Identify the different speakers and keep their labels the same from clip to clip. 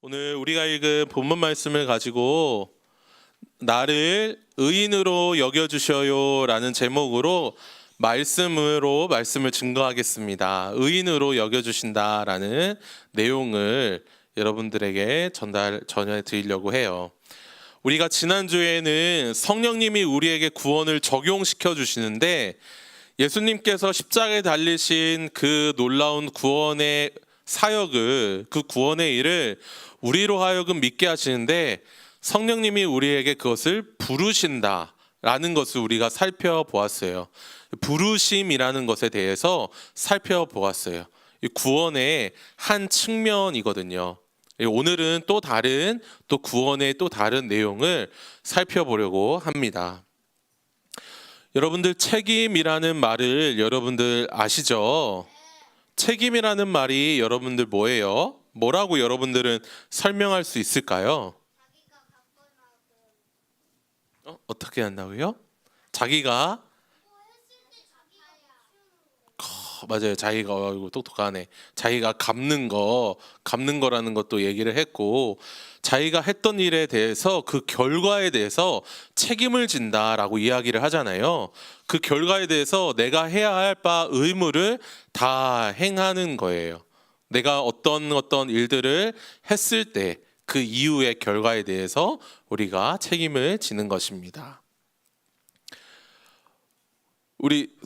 Speaker 1: 오늘 우리가 읽은 본문 말씀을 가지고 나를 의인으로 여겨주셔요 라는 제목으로 말씀을 증거하겠습니다. 의인으로 여겨주신다라는 내용을 여러분들에게 전해 드리려고 해요. 우리가 지난주에는 성령님이 우리에게 구원을 적용시켜 주시는데 예수님께서 십자가에 달리신 그 놀라운 구원의 사역을, 그 구원의 일을 우리로 하여금 믿게 하시는데 성령님이 우리에게 그것을 부르신다라는 것을 우리가 살펴보았어요. 부르심이라는 것에 대해서 살펴보았어요. 구원의 한 측면이거든요. 오늘은 또 구원의 또 다른 내용을 살펴보려고 합니다. 여러분들 책임이라는 말을 여러분들 아시죠? 책임이라는 말이 여러분들 뭐예요? 뭐라고 여러분들은 설명할 수 있을까요? 어떻게 한다고요? 자기가 맞아요. 자기가 똑똑하네. 자기가 갚는 거라는 것도 얘기를 했고, 자기가 했던 일에 대해서 그 결과에 대해서 책임을 진다라고 이야기를 하잖아요. 그 결과에 대해서 내가 해야 할 바 의무를 다 행하는 거예요. 내가 어떤 일들을 했을 때 그 이후의 결과에 대해서 우리가 책임을 지는 것입니다.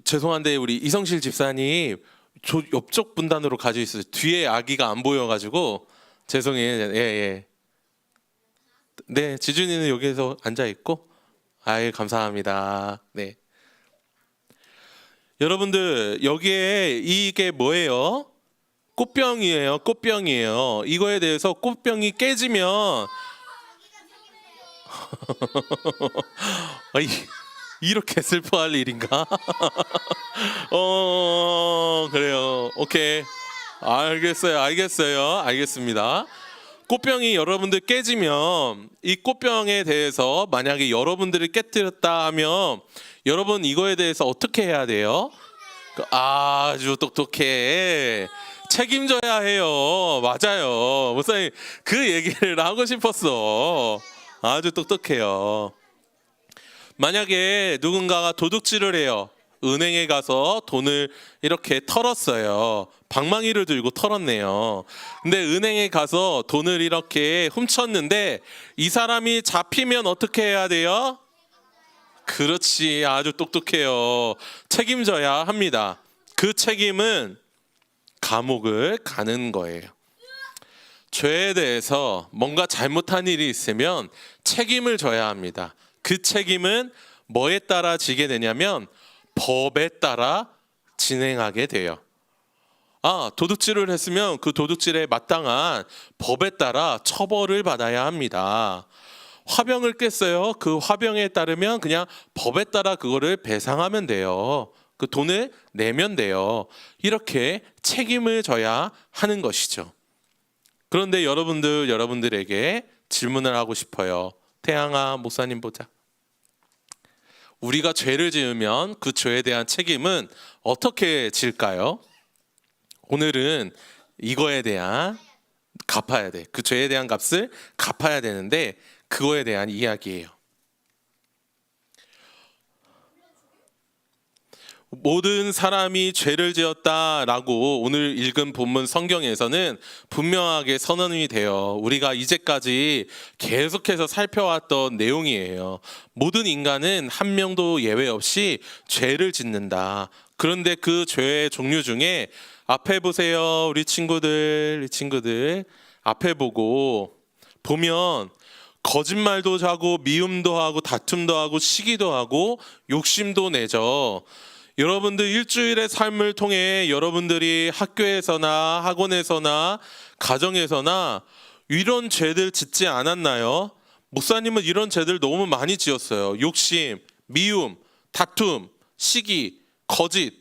Speaker 1: 죄송한데 우리 이성실 집사님 옆쪽 분단으로 가져 있어요. 뒤에 아기가 안 보여가지고 죄송해요. 예. 네, 지준이는 여기에서 앉아 있고, 감사합니다. 네. 여러분들 여기에 이게 뭐예요? 꽃병이에요. 이거에 대해서 꽃병이 깨지면 이렇게 슬퍼할 일인가? 그래요. 오케이. 알겠습니다. 꽃병이 여러분들 깨지면 이 꽃병에 대해서 만약에 여러분들이 깨뜨렸다 하면 여러분 이거에 대해서 어떻게 해야 돼요? 아주 똑똑해. 책임져야 해요. 맞아요. 목사님 그 얘기를 하고 싶었어. 아주 똑똑해요. 만약에 누군가가 도둑질을 해요. 은행에 가서 돈을 이렇게 털었어요. 방망이를 들고 털었네요. 근데 은행에 가서 돈을 이렇게 훔쳤는데 이 사람이 잡히면 어떻게 해야 돼요? 그렇지, 아주 똑똑해요. 책임져야 합니다. 그 책임은 감옥을 가는 거예요. 죄에 대해서 뭔가 잘못한 일이 있으면 책임을 져야 합니다. 그 책임은 뭐에 따라 지게 되냐면 법에 따라 진행하게 돼요. 도둑질을 했으면 그 도둑질에 마땅한 법에 따라 처벌을 받아야 합니다. 화병을 깼어요. 그 화병에 따르면 그냥 법에 따라 그거를 배상하면 돼요. 그 돈을 내면 돼요. 이렇게 책임을 져야 하는 것이죠. 그런데 여러분들에게 질문을 하고 싶어요. 태양아 목사님 보자. 우리가 죄를 지으면 그 죄에 대한 책임은 어떻게 질까요? 오늘은 이거에 대한 갚아야 돼. 그 죄에 대한 값을 갚아야 되는데 그거에 대한 이야기예요. 모든 사람이 죄를 지었다라고 오늘 읽은 본문 성경에서는 분명하게 선언이 돼요. 우리가 이제까지 계속해서 살펴왔던 내용이에요. 모든 인간은 한 명도 예외 없이 죄를 짓는다. 그런데 그 죄의 종류 중에 앞에 보세요. 우리 친구들 앞에 보면 거짓말도 하고 미움도 하고 다툼도 하고 시기도 하고 욕심도 내죠. 여러분들 일주일의 삶을 통해 여러분들이 학교에서나 학원에서나 가정에서나 이런 죄들 짓지 않았나요? 목사님은 이런 죄들 너무 많이 지었어요. 욕심, 미움, 다툼, 시기, 거짓.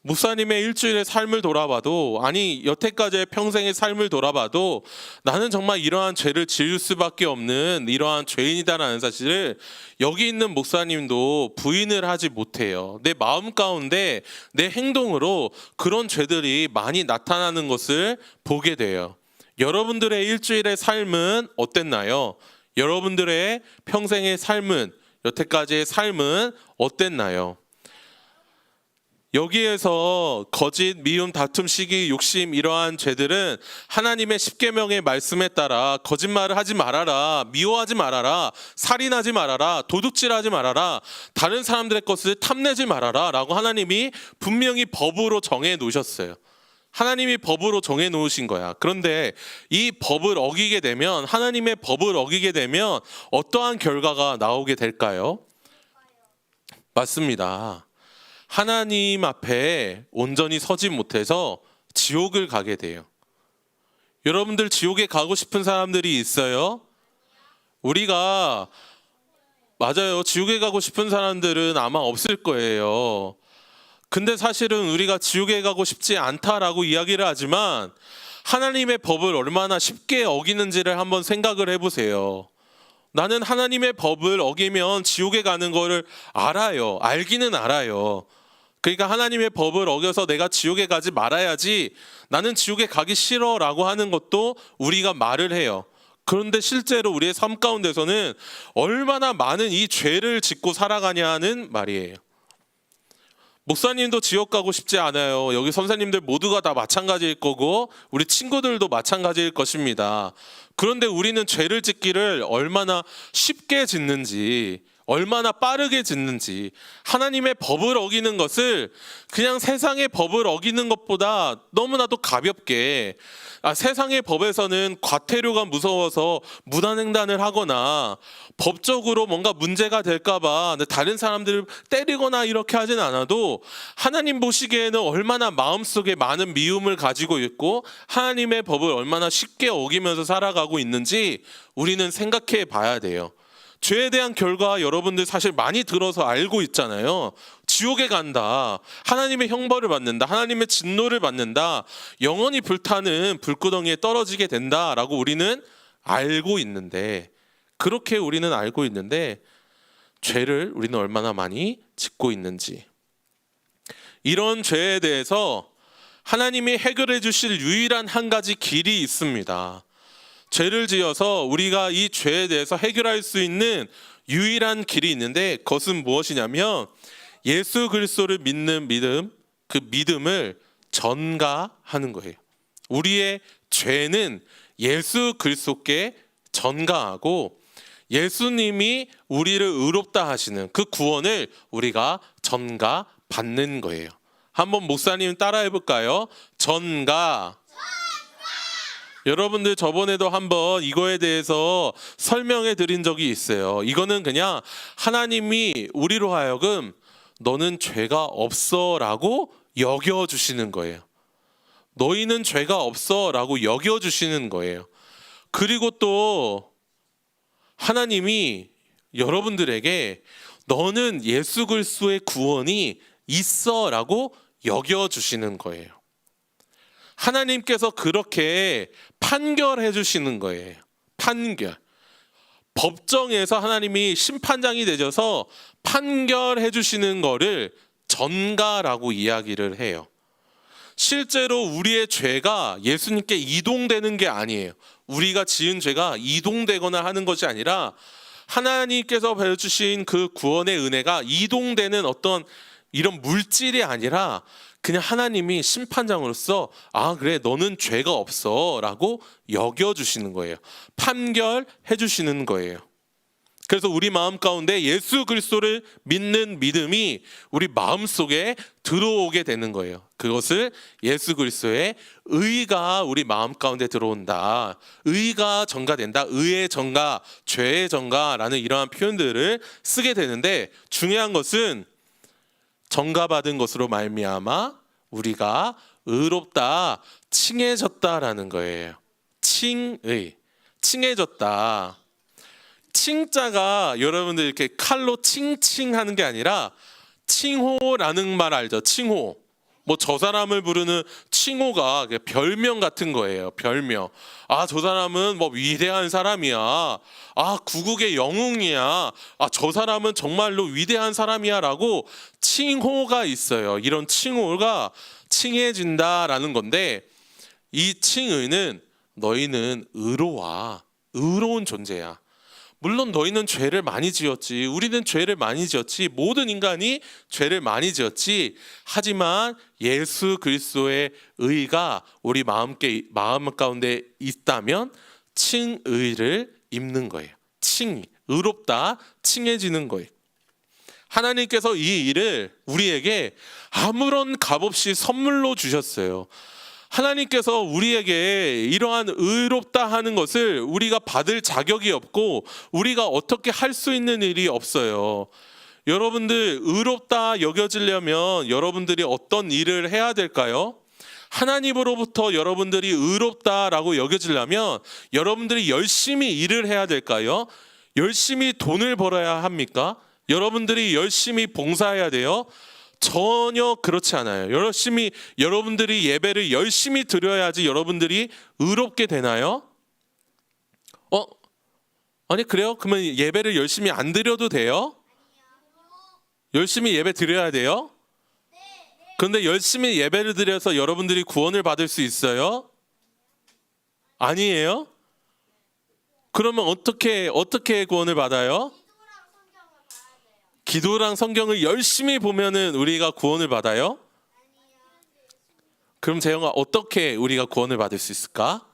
Speaker 1: 목사님의 일주일의 삶을 돌아봐도, 여태까지의 평생의 삶을 돌아봐도 나는 정말 이러한 죄를 지을 수밖에 없는 이러한 죄인이다라는 사실을 여기 있는 목사님도 부인을 하지 못해요. 내 마음 가운데 내 행동으로 그런 죄들이 많이 나타나는 것을 보게 돼요. 여러분들의 일주일의 삶은 어땠나요? 여러분들의 평생의 삶은, 여태까지의 삶은 어땠나요? 여기에서 거짓, 미움, 다툼, 시기, 욕심 이러한 죄들은 하나님의 십계명의 말씀에 따라 거짓말을 하지 말아라, 미워하지 말아라, 살인하지 말아라, 도둑질하지 말아라, 다른 사람들의 것을 탐내지 말아라 라고 하나님이 분명히 법으로 정해 놓으셨어요. 하나님이 법으로 정해 놓으신 거야. 그런데 이 법을 어기게 되면, 하나님의 법을 어기게 되면 어떠한 결과가 나오게 될까요? 맞습니다. 하나님 앞에 온전히 서지 못해서 지옥을 가게 돼요. 여러분들 지옥에 가고 싶은 사람들이 있어요? 우리가 맞아요. 지옥에 가고 싶은 사람들은 아마 없을 거예요. 근데 사실은 우리가 지옥에 가고 싶지 않다라고 이야기를 하지만 하나님의 법을 얼마나 쉽게 어기는지를 한번 생각을 해보세요. 나는 하나님의 법을 어기면 지옥에 가는 거를 알아요. 알기는 알아요. 그러니까 하나님의 법을 어겨서 내가 지옥에 가지 말아야지, 나는 지옥에 가기 싫어라고 하는 것도 우리가 말을 해요. 그런데 실제로 우리의 삶 가운데서는 얼마나 많은 이 죄를 짓고 살아가냐는 말이에요. 목사님도 지옥 가고 싶지 않아요. 여기 선생님들 모두가 다 마찬가지일 거고 우리 친구들도 마찬가지일 것입니다. 그런데 우리는 죄를 짓기를 얼마나 쉽게 짓는지, 얼마나 빠르게 짓는지, 하나님의 법을 어기는 것을 그냥 세상의 법을 어기는 것보다 너무나도 가볍게, 세상의 법에서는 과태료가 무서워서 무단횡단을 하거나 법적으로 뭔가 문제가 될까 봐 다른 사람들을 때리거나 이렇게 하진 않아도 하나님 보시기에는 얼마나 마음속에 많은 미움을 가지고 있고 하나님의 법을 얼마나 쉽게 어기면서 살아가고 있는지 우리는 생각해 봐야 돼요. 죄에 대한 결과 여러분들 사실 많이 들어서 알고 있잖아요. 지옥에 간다, 하나님의 형벌을 받는다, 하나님의 진노를 받는다, 영원히 불타는 불구덩이에 떨어지게 된다라고 우리는 알고 있는데, 그렇게 우리는 알고 있는데 죄를 우리는 얼마나 많이 짓고 있는지, 이런 죄에 대해서 하나님이 해결해 주실 유일한 한 가지 길이 있습니다. 죄를 지어서 우리가 이 죄에 대해서 해결할 수 있는 유일한 길이 있는데, 그것은 무엇이냐면 예수 그리스도를 믿는 믿음, 그 믿음을 전가하는 거예요. 우리의 죄는 예수 그리스도께 전가하고 예수님이 우리를 의롭다 하시는 그 구원을 우리가 전가받는 거예요. 한번 목사님 따라해 볼까요? 전가. 여러분들 저번에도 한번 이거에 대해서 설명해 드린 적이 있어요. 이거는 그냥 하나님이 우리로 하여금 너는 죄가 없어 라고 여겨주시는 거예요. 너희는 죄가 없어 라고 여겨주시는 거예요. 그리고 또 하나님이 여러분들에게 너는 예수 그리스도의 구원이 있어 라고 여겨주시는 거예요. 하나님께서 그렇게 판결해 주시는 거예요. 판결. 법정에서 하나님이 심판장이 되셔서 판결해 주시는 거를 전가라고 이야기를 해요. 실제로 우리의 죄가 예수님께 이동되는 게 아니에요. 우리가 지은 죄가 이동되거나 하는 것이 아니라 하나님께서 베어주신 그 구원의 은혜가 이동되는 어떤 이런 물질이 아니라 그냥 하나님이 심판장으로서 그래 너는 죄가 없어 라고 여겨주시는 거예요. 판결해 주시는 거예요. 그래서 우리 마음 가운데 예수 그리스도를 믿는 믿음이 우리 마음속에 들어오게 되는 거예요. 그것을 예수 그리스도의 의가 우리 마음 가운데 들어온다, 의가 전가된다, 의의 전가, 죄의 전가라는 이러한 표현들을 쓰게 되는데, 중요한 것은 전가받은 것으로 말미암아 우리가 의롭다, 칭해졌다라는 거예요. 칭의, 칭해졌다. 칭자가 여러분들 이렇게 칼로 칭칭하는 게 아니라 칭호라는 말 알죠? 칭호. 뭐 저 사람을 부르는 칭호가 별명 같은 거예요. 별명. 저 사람은 뭐 위대한 사람이야. 구국의 영웅이야. 저 사람은 정말로 위대한 사람이야라고 칭호가 있어요. 이런 칭호가 칭해진다라는 건데, 이 칭의는 너희는 의로운 존재야. 물론 너희는 죄를 많이 지었지. 우리는 죄를 많이 지었지. 모든 인간이 죄를 많이 지었지. 하지만 예수 그리스도의 의가 우리 마음 가운데 있다면 칭의를 입는 거예요. 칭의, 의롭다, 칭해지는 거예요. 하나님께서 이 일을 우리에게 아무런 값 없이 선물로 주셨어요. 하나님께서 우리에게 이러한 의롭다 하는 것을 우리가 받을 자격이 없고 우리가 어떻게 할 수 있는 일이 없어요. 여러분들 의롭다 여겨지려면 여러분들이 어떤 일을 해야 될까요? 하나님으로부터 여러분들이 의롭다라고 여겨지려면 여러분들이 열심히 일을 해야 될까요? 열심히 돈을 벌어야 합니까? 여러분들이 열심히 봉사해야 돼요? 전혀 그렇지 않아요. 여러분들이 예배를 열심히 드려야지 여러분들이 의롭게 되나요? 아니 그래요? 그러면 예배를 열심히 안 드려도 돼요? 열심히 예배 드려야 돼요? 그런데 열심히 예배를 드려서 여러분들이 구원을 받을 수 있어요? 아니에요? 그러면 어떻게 구원을 받아요? 기도랑 성경을 열심히 보면은 우리가 구원을 받아요? 그럼 재영아 어떻게 우리가 구원을 받을 수 있을까?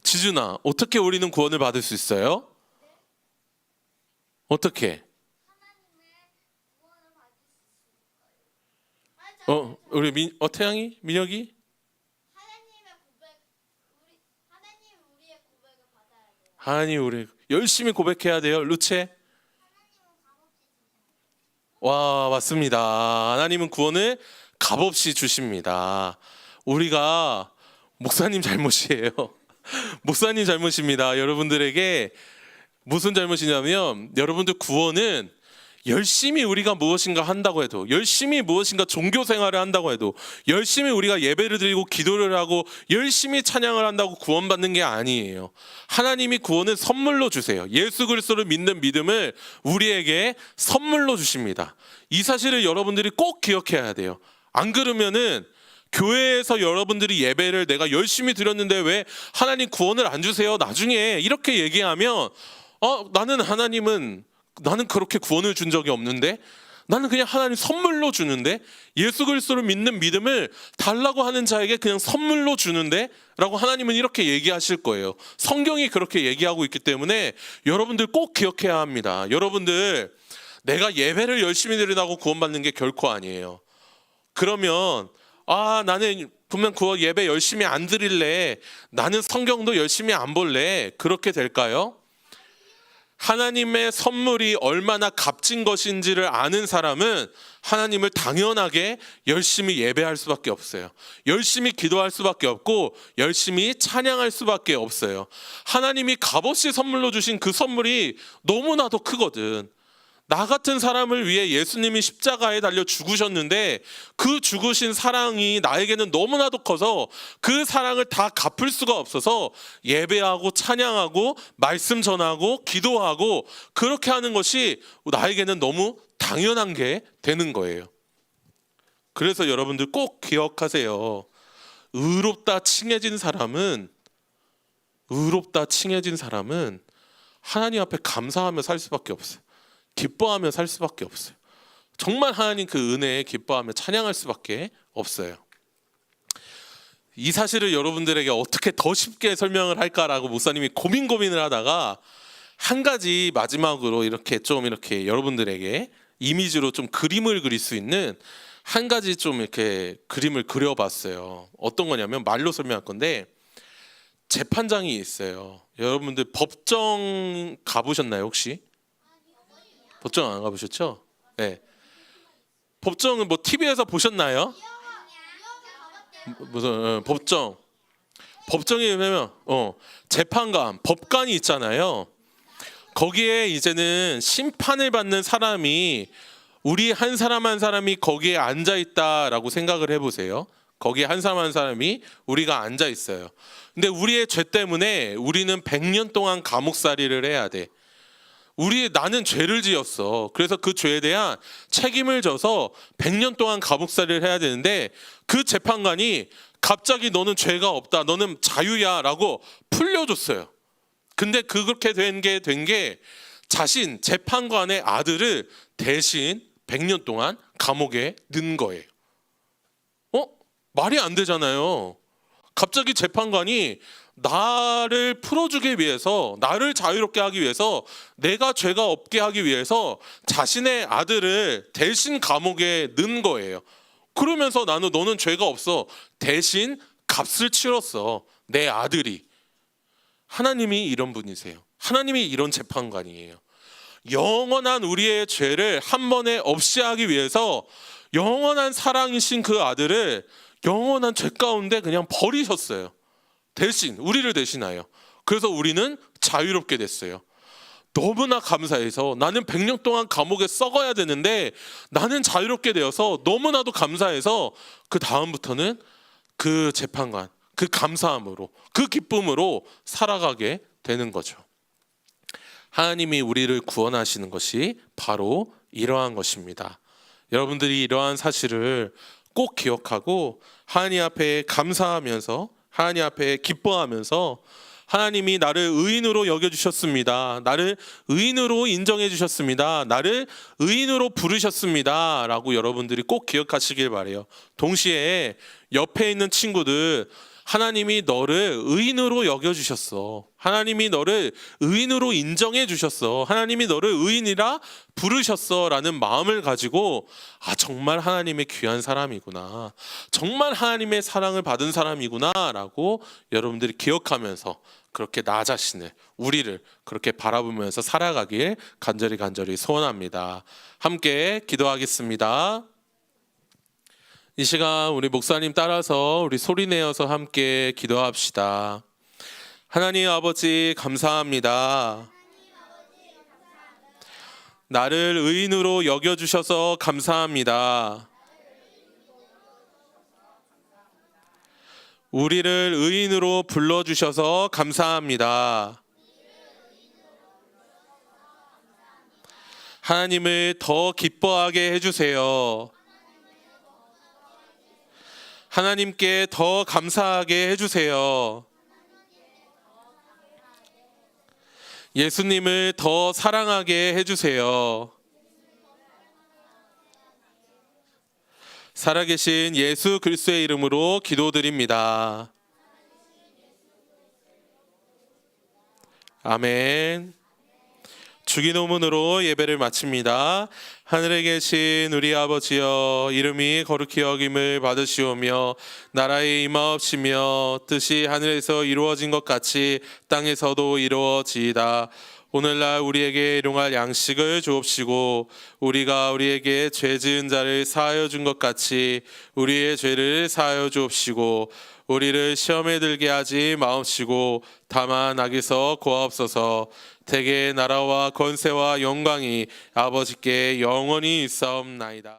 Speaker 1: 지준아 어떻게 우리는 구원을 받을 수 있어요? 어떻게? 우리 태양이? 민혁이? 하나님 우리 열심히 고백해야 돼요. 루체? 와 맞습니다. 하나님은 구원을 값없이 주십니다. 우리가 목사님 잘못이에요. 목사님 잘못입니다. 여러분들에게 무슨 잘못이냐면 여러분들 구원은 열심히 우리가 무엇인가 한다고 해도 열심히 무엇인가 종교 생활을 한다고 해도 열심히 우리가 예배를 드리고 기도를 하고 열심히 찬양을 한다고 구원받는 게 아니에요. 하나님이 구원을 선물로 주세요. 예수 그리스도를 믿는 믿음을 우리에게 선물로 주십니다. 이 사실을 여러분들이 꼭 기억해야 돼요. 안 그러면은 교회에서 여러분들이 예배를 내가 열심히 드렸는데 왜 하나님 구원을 안 주세요? 나중에 이렇게 얘기하면 나는 그렇게 구원을 준 적이 없는데 나는 그냥 하나님 선물로 주는데 예수 그리스도를 믿는 믿음을 달라고 하는 자에게 그냥 선물로 주는데 라고 하나님은 이렇게 얘기하실 거예요. 성경이 그렇게 얘기하고 있기 때문에 여러분들 꼭 기억해야 합니다. 여러분들 내가 예배를 열심히 드린다고 구원받는 게 결코 아니에요. 그러면 나는 분명 그 예배 열심히 안 드릴래, 나는 성경도 열심히 안 볼래, 그렇게 될까요? 하나님의 선물이 얼마나 값진 것인지를 아는 사람은 하나님을 당연하게 열심히 예배할 수밖에 없어요. 열심히 기도할 수밖에 없고 열심히 찬양할 수밖에 없어요. 하나님이 값없이 선물로 주신 그 선물이 너무나도 크거든. 나 같은 사람을 위해 예수님이 십자가에 달려 죽으셨는데 그 죽으신 사랑이 나에게는 너무나도 커서 그 사랑을 다 갚을 수가 없어서 예배하고 찬양하고 말씀 전하고 기도하고 그렇게 하는 것이 나에게는 너무 당연한 게 되는 거예요. 그래서 여러분들 꼭 기억하세요. 의롭다 칭해진 사람은 하나님 앞에 감사하며 살 수밖에 없어요. 기뻐하며 살 수밖에 없어요. 정말 하나님 그 은혜에 기뻐하며 찬양할 수밖에 없어요. 이 사실을 여러분들에게 어떻게 더 쉽게 설명을 할까라고 목사님이 고민을 하다가 한 가지 마지막으로 이렇게 여러분들에게 이미지로 좀 그림을 그릴 수 있는 한 가지 좀 이렇게 그림을 그려봤어요. 어떤 거냐면 말로 설명할 건데 재판장이 있어요. 여러분들 법정 가보셨나요 혹시? 법정 안 가보셨죠? 네. 법정은 뭐 TV에서 보셨나요? 무슨 법정이 왜냐면 재판관, 법관이 있잖아요. 거기에 이제는 심판을 받는 사람이 우리 한 사람 한 사람이 거기에 앉아 있다라고 생각을 해보세요. 거기에 한 사람 한 사람이 우리가 앉아 있어요. 근데 우리의 죄 때문에 우리는 100년 동안 감옥살이를 해야 돼. 나는 죄를 지었어. 그래서 그 죄에 대한 책임을 져서 100년 동안 감옥살이를 해야 되는데 그 재판관이 갑자기 너는 죄가 없다, 너는 자유야 라고 풀려줬어요. 근데 그렇게 된 게 자신 재판관의 아들을 대신 100년 동안 감옥에 넣은 거예요. 말이 안 되잖아요. 갑자기 재판관이 나를 풀어주기 위해서, 나를 자유롭게 하기 위해서, 내가 죄가 없게 하기 위해서 자신의 아들을 대신 감옥에 넣은 거예요. 그러면서 너는 죄가 없어. 대신 값을 치렀어. 내 아들이. 하나님이 이런 분이세요. 하나님이 이런 재판관이에요. 영원한 우리의 죄를 한 번에 없이 하기 위해서 영원한 사랑이신 그 아들을 영원한 죄 가운데 그냥 버리셨어요. 대신 우리를 대신하여. 그래서 우리는 자유롭게 됐어요. 너무나 감사해서, 나는 100년 동안 감옥에 썩어야 되는데 나는 자유롭게 되어서 너무나도 감사해서 그 다음부터는 그 재판관, 그 감사함으로, 그 기쁨으로 살아가게 되는 거죠. 하나님이 우리를 구원하시는 것이 바로 이러한 것입니다. 여러분들이 이러한 사실을 꼭 기억하고 하나님 앞에 감사하면서, 하나님 앞에 기뻐하면서, 하나님이 나를 의인으로 여겨주셨습니다, 나를 의인으로 인정해 주셨습니다, 나를 의인으로 부르셨습니다 라고 여러분들이 꼭 기억하시길 바래요. 동시에 옆에 있는 친구들, 하나님이 너를 의인으로 여겨주셨어, 하나님이 너를 의인으로 인정해 주셨어, 하나님이 너를 의인이라 부르셨어 라는 마음을 가지고, 정말 하나님의 귀한 사람이구나, 정말 하나님의 사랑을 받은 사람이구나 라고 여러분들이 기억하면서 그렇게 나 자신을, 우리를 그렇게 바라보면서 살아가길 간절히 소원합니다. 함께 기도하겠습니다. 이 시간 우리 목사님 따라서 우리 소리내어서 함께 기도합시다. 하나님 아버지 감사합니다. 나를 의인으로 여겨주셔서 감사합니다. 우리를 의인으로 불러주셔서 감사합니다. 하나님을 더 기뻐하게 해주세요. 하나님께 더 감사하게 해주세요. 예수님을 더 사랑하게 해주세요. 살아계신 예수 그리스도의 이름으로 기도드립니다. 아멘. 주기도문으로 예배를 마칩니다. 하늘에 계신 우리 아버지여, 이름이 거룩히 여김을 받으시오며 나라의 임하옵시며 뜻이 하늘에서 이루어진 것 같이 땅에서도 이루어지이다. 오늘날 우리에게 일용할 양식을 주옵시고 우리가 우리에게 죄 지은 자를 사하여 준 것 같이 우리의 죄를 사하여 주옵시고 우리를 시험에 들게 하지 마옵시고 다만 악에서 구하옵소서. 대개 나라와 권세와 영광이 아버지께 영원히 있사옵나이다.